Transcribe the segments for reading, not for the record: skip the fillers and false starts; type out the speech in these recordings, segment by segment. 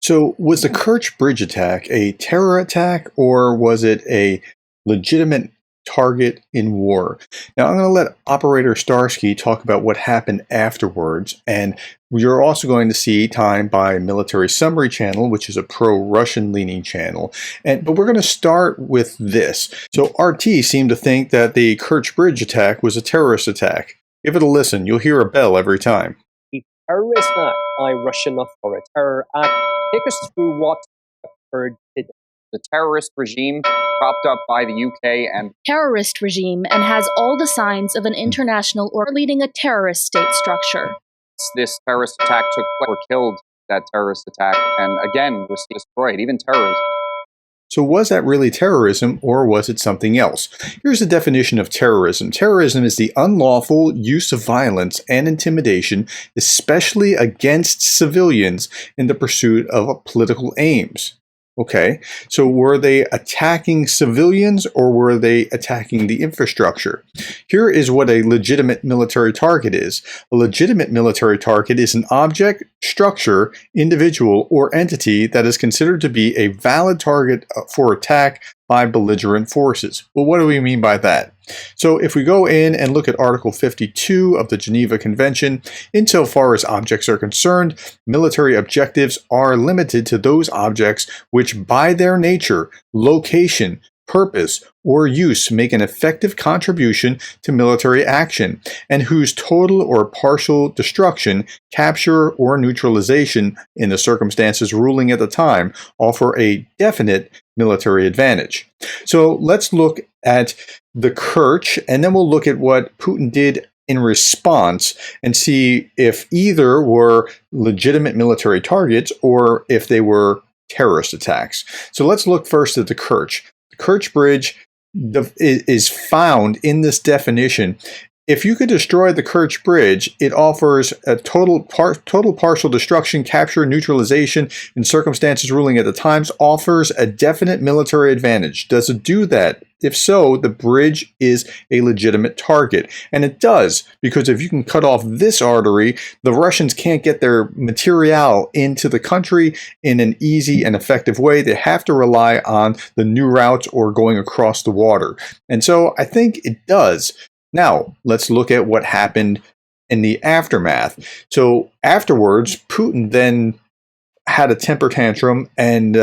So was the Kerch Bridge attack a terror attack, or was it a legitimate target in war? Now, I'm going to let Operator Starsky talk about what happened afterwards, and you're also going to see time by Military Summary Channel, which is a pro-Russian leaning channel. But we're going to start with this. So RT seemed to think that the Kerch Bridge attack was a terrorist attack. Give it a listen. You'll hear a bell every time. A terrorist act by Russian authority. Terror act. Take us through what occurred today. The terrorist regime propped up by the UK and terrorist regime and has all the signs of an international or leading a terrorist state structure. This terrorist attack took place or killed that terrorist attack and again was destroyed, even terrorism. So was that really terrorism, or was it something else? Here's the definition of terrorism. Terrorism is the unlawful use of violence and intimidation, especially against civilians, in the pursuit of political aims. Okay, so were they attacking civilians, or were they attacking the infrastructure? Here is what a legitimate military target is. A legitimate military target is an object, structure, individual, or entity that is considered to be a valid target for attack by belligerent forces. Well, what do we mean by that? So if we go in and look at Article 52 of the Geneva Convention, insofar as objects are concerned, military objectives are limited to those objects which by their nature, location, purpose, or use make an effective contribution to military action, and whose total or partial destruction, capture, or neutralization in the circumstances ruling at the time offer a definite military advantage. So let's look at the Kerch, and then we'll look at what Putin did in response and see if either were legitimate military targets or if they were terrorist attacks. So let's look first at the Kerch. The Kerch Bridge is found in this definition. If you could destroy the Kerch Bridge, it offers a total partial destruction, capture, neutralization in circumstances ruling at the times, offers a definite military advantage. Does it do that? If so, the bridge is a legitimate target. And it does, because if you can cut off this artery, the Russians can't get their material into the country in an easy and effective way. They have to rely on the new routes or going across the water. And so I think it does. Now, let's look at what happened in the aftermath. So afterwards, Putin then had a temper tantrum and,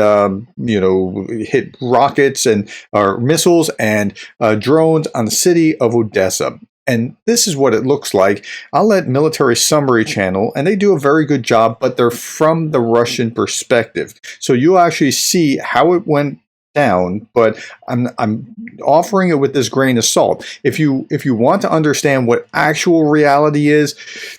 hit rockets and missiles and drones on the city of Odessa. And this is what it looks like. I'll let Military Summary Channel, and they do a very good job, but they're from the Russian perspective. So you'll actually see how it went down, but I'm offering it with this grain of salt. If you want to understand what actual reality is,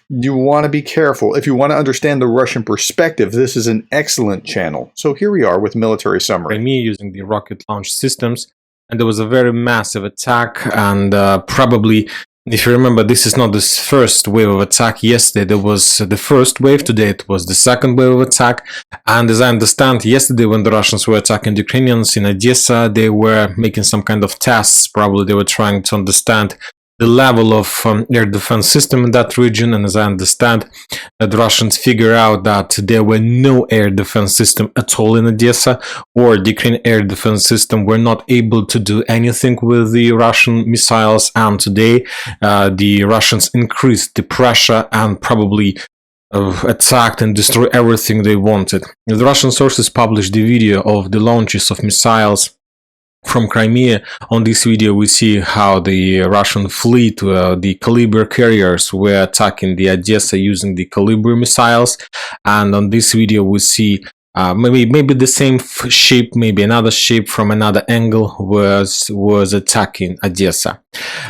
you want to be careful. If you want to understand the Russian perspective, this is an excellent channel. So here we are with Military Summary. Crimea using the rocket launch systems, and there was a very massive attack, and probably, if you remember, this is not the first wave of attack. Yesterday there was the first wave, today it was the second wave of attack. And as I understand, yesterday when the Russians were attacking the Ukrainians in Odessa, they were making some kind of tests. Probably they were trying to understand the level of air defense system in that region. And as I understand, the Russians figure out that there were no air defense system at all in Odessa, or the Ukrainian air defense system were not able to do anything with the Russian missiles. And today the Russians increased the pressure and probably attacked and destroyed everything they wanted. The Russian sources published the video of the launches of missiles from Crimea. On this video we see how the Russian fleet, the Caliber carriers, were attacking the Odessa using the Caliber missiles, and on this video we see maybe the same ship, maybe another ship from another angle was attacking Odessa.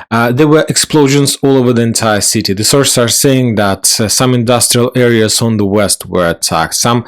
There were explosions all over the entire city. The sources are saying that some industrial areas on the west were attacked, some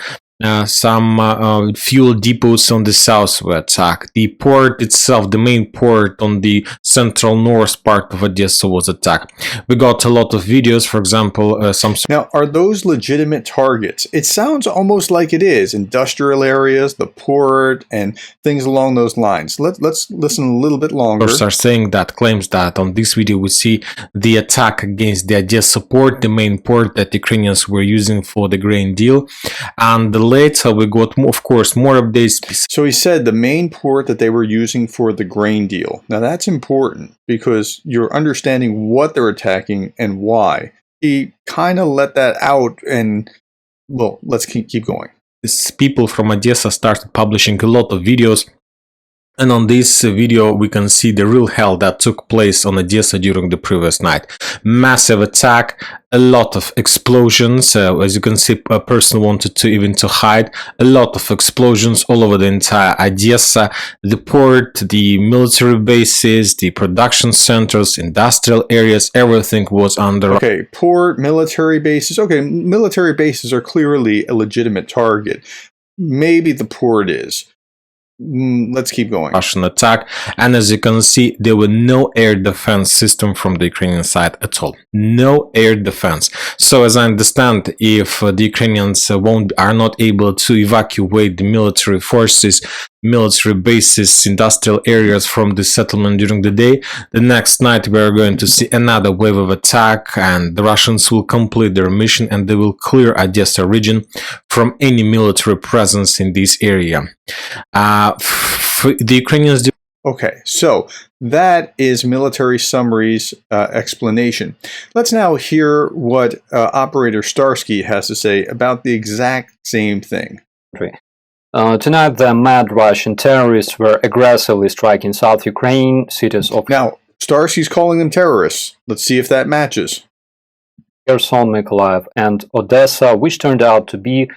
fuel depots on the south were attacked. The port itself, the main port on the central north part of Odessa, was attacked. We got a lot of videos, for example, some... Now, are those legitimate targets? It sounds almost like it is. Industrial areas, the port, and things along those lines. Let's listen a little bit longer. Sources are saying that, claims that on this video we see the attack against the Odessa port, the main port that Ukrainians were using for the grain deal, and the later we got, of course, more updates. So he said the main port that they were using for the grain deal. Now that's important because you're understanding what they're attacking and why. He kind of let that out and, well, let's keep going. People from Odessa started publishing a lot of videos. And on this video, we can see the real hell that took place on Odessa during the previous night. Massive attack, a lot of explosions. As you can see, a person wanted to even to hide. A lot of explosions all over the entire Odessa. The port, the military bases, the production centers, industrial areas, everything was under. Okay, port, military bases. Okay, military bases are clearly a legitimate target. Maybe the port is. Let's keep going. Russian attack, and as you can see, there were no air defense system from the Ukrainian side at all. No air defense. So as I understand, if the Ukrainians are not able to evacuate the military forces, military bases, industrial areas from the settlement during the day, the next night we are going to see another wave of attack, and the Russians will complete their mission and they will clear Odessa region from any military presence in this area. The Ukrainians. Okay, so that is military summary's explanation. Let's now hear what Operator Starsky has to say about the exact same thing. Tonight, the mad Russian terrorists were aggressively striking South Ukraine cities of. Now, Starsky's calling them terrorists. Let's see if that matches. Kherson, Mykolaiv, and Odessa, which turned out to be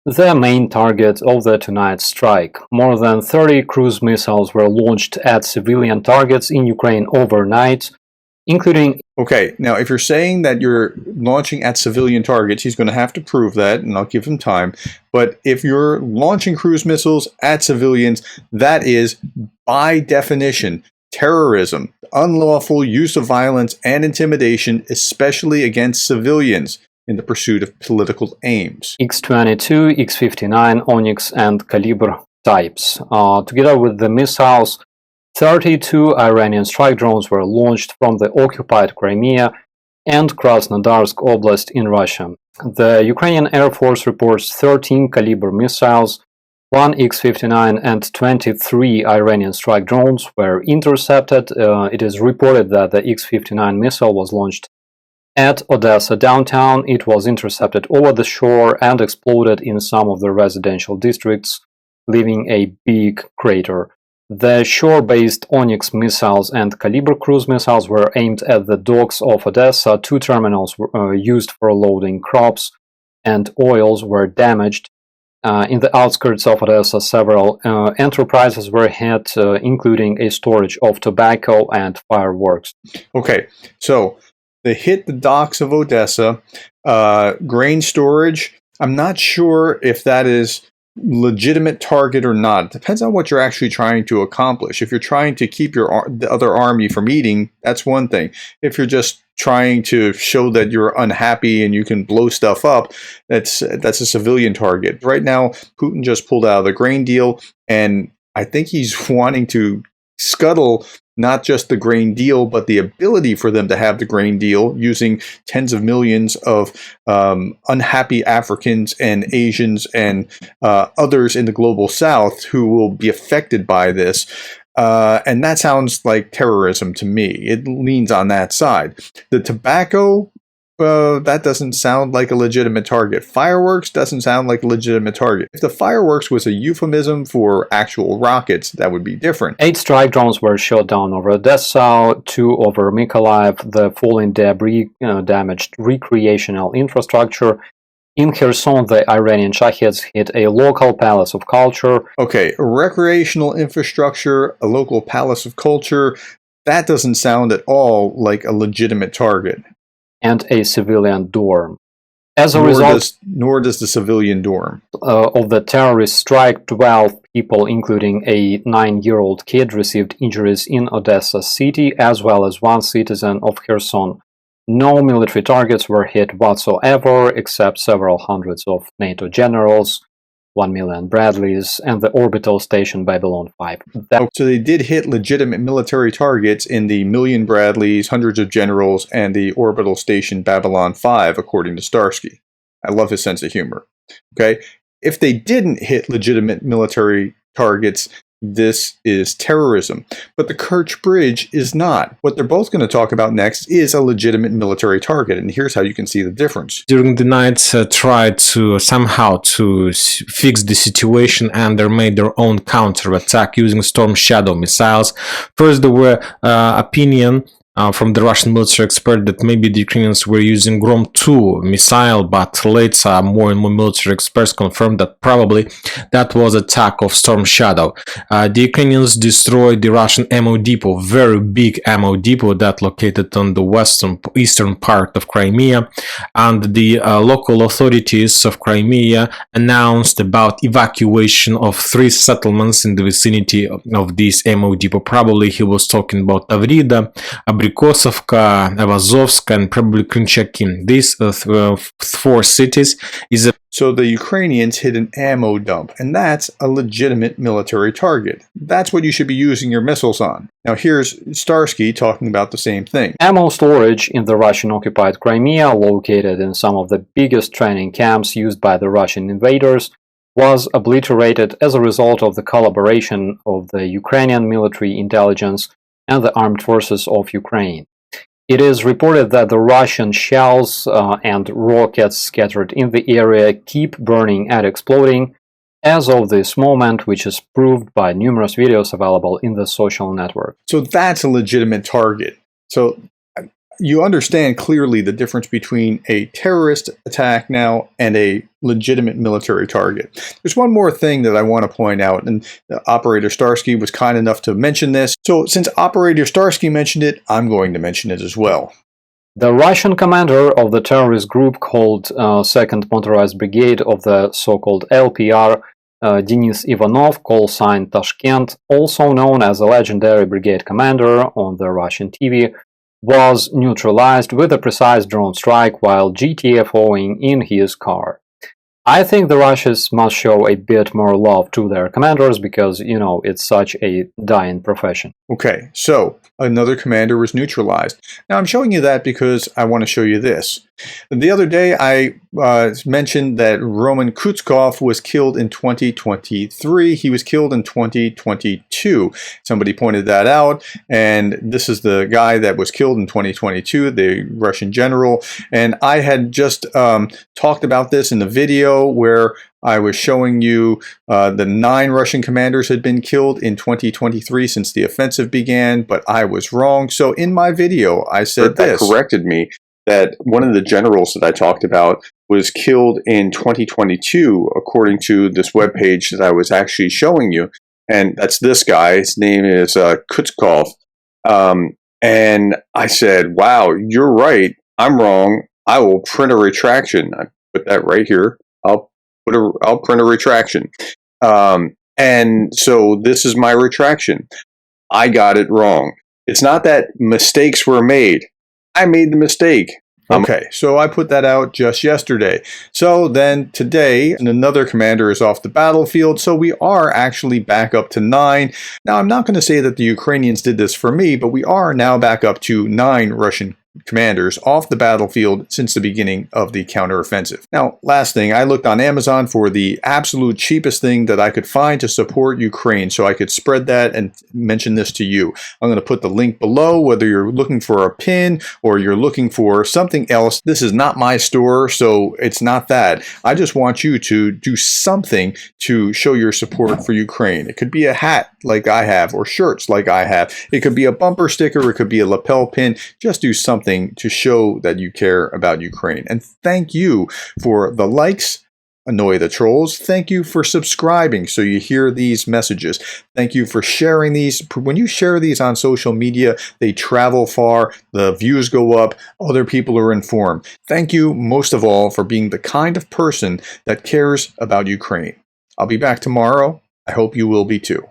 the main target of the tonight's strike. More than 30 cruise missiles were launched at civilian targets in Ukraine overnight, including. Okay, now if you're saying that you're launching at civilian targets, he's going to have to prove that, and I'll give him time. But if you're launching cruise missiles at civilians, that is, by definition, terrorism, unlawful use of violence and intimidation, especially against civilians, in the pursuit of political aims. X-22, X-59, Onyx, and Caliber types. Together with the missiles, 32 Iranian strike drones were launched from the occupied Crimea and Krasnodarsk Oblast in Russia. The Ukrainian Air Force reports 13 Caliber missiles, 1 X-59 and 23 Iranian strike drones were intercepted. It is reported that the X-59 missile was launched at Odessa downtown. It was intercepted over the shore and exploded in some of the residential districts, leaving a big crater. The shore-based Onyx missiles and Caliber cruise missiles were aimed at the docks of Odessa. Two terminals used for loading crops and oils were damaged. In the outskirts of Odessa, several enterprises were hit, including a storage of tobacco and fireworks. Okay, so they hit the docks of Odessa, grain storage. I'm not sure if that is legitimate target or not. It depends on what you're actually trying to accomplish. If you're trying to keep the other army from eating, that's one thing. If you're just trying to show that you're unhappy and you can blow stuff up, that's a civilian target. Right now, Putin just pulled out of the grain deal, and I think he's wanting to scuttle not just the grain deal, but the ability for them to have the grain deal, using tens of millions of unhappy Africans and Asians and others in the global south who will be affected by this. And that sounds like terrorism to me. It leans on that side. The tobacco, that doesn't sound like a legitimate target. Fireworks doesn't sound like a legitimate target. If the fireworks was a euphemism for actual rockets, that would be different. 8 strike drones were shot down over Odessa, 2 over Mykolaiv. The falling debris damaged recreational infrastructure. In Kherson, the Iranian Shaheds hit a local palace of culture. Okay, recreational infrastructure, a local palace of culture, that doesn't sound at all like a legitimate target. And a civilian dorm. As a result, nor does the civilian dorm. Of the terrorist strike, 12 people, including a 9-year-old kid, received injuries in Odessa city, as well as 1 citizen of Kherson. No military targets were hit whatsoever, except several hundreds of NATO generals, 1 million Bradleys, and the orbital station Babylon 5. So they did hit legitimate military targets in the million Bradleys, hundreds of generals, and the orbital station Babylon 5, according to Starsky. I love his sense of humor. Okay, If they didn't hit legitimate military targets, this is terrorism. But the Kerch Bridge is not. What they're both going to talk about next is a legitimate military target, and here's how you can see the difference. During the night, tried to somehow to fix the situation, and they made their own counter-attack using Storm Shadow missiles. First, there were opinion from the Russian military expert that maybe the Ukrainians were using Grom 2 missile, but later more and more military experts confirmed that probably that was attack of Storm Shadow. The Ukrainians destroyed the Russian ammo depot, very big ammo depot that located on the eastern part of Crimea, and the local authorities of Crimea announced about evacuation of 3 settlements in the vicinity of this ammo depot. Probably he was talking about Tavrida, Abrikosovka, Avazovska, and probably Krinchakin. These 4 cities is a So the Ukrainians hit an ammo dump, and that's a legitimate military target. That's what you should be using your missiles on. Now here's Starsky talking about the same thing. Ammo storage in the Russian-occupied Crimea, located in some of the biggest training camps used by the Russian invaders, was obliterated as a result of the collaboration of the Ukrainian military intelligence and the armed forces of Ukraine. It is reported that the Russian shells and rockets scattered in the area keep burning and exploding as of this moment, which is proved by numerous videos available in the social network. So that's a legitimate target. So you understand clearly the difference between a terrorist attack now and a legitimate military target. There's one more thing that I want to point out, and Operator Starsky was kind enough to mention this. So since Operator Starsky mentioned it, I'm going to mention it as well. The Russian commander of the terrorist group called 2nd Motorized Brigade of the so-called LPR, Denis Ivanov, call sign Tashkent, also known as a legendary brigade commander on the Russian TV, was neutralized with a precise drone strike while GTFOing in his car. I think the Russians must show a bit more love to their commanders because, you know, it's such a dying profession. Okay, so another commander was neutralized. Now I'm showing you that because I want to show you this. The other day I mentioned that Roman Kutskov was killed in 2023. He was killed in 2022. Somebody pointed that out, and this is the guy that was killed in 2022, the Russian general. And I had just talked about this in the video where I was showing you the 9 Russian commanders had been killed in 2023 since the offensive began, but I was wrong. So in my video, I said this. That corrected me that one of the generals that I talked about was killed in 2022, according to this webpage that I was actually showing you. And that's this guy. His name is Kutskov. And I said, wow, you're right. I'm wrong. I will print a retraction. I put that right here. I'll print a retraction. And so this is my retraction. I got it wrong. It's not that mistakes were made. I made the mistake. Okay, so I put that out just yesterday. So then today, another commander is off the battlefield, so we are actually back up to 9. Now, I'm not going to say that the Ukrainians did this for me, but we are now back up to 9 Russian commanders off the battlefield since the beginning of the counteroffensive. Now, last thing, I looked on Amazon for the absolute cheapest thing that I could find to support Ukraine, so I could spread that and mention this to you. I'm going to put the link below, whether you're looking for a pin or you're looking for something else. This is not my store, so it's not that. I just want you to do something to show your support for Ukraine. It could be a hat like I have, or shirts like I have. It could be a bumper sticker, it could be a lapel pin. Just do something to show that you care about Ukraine. And thank you for the likes, annoy the trolls. Thank you for subscribing so you hear these messages. Thank you for sharing these. When you share these on social media, they travel far, the views go up, other people are informed. Thank you most of all for being the kind of person that cares about Ukraine. I'll be back tomorrow. I hope you will be too.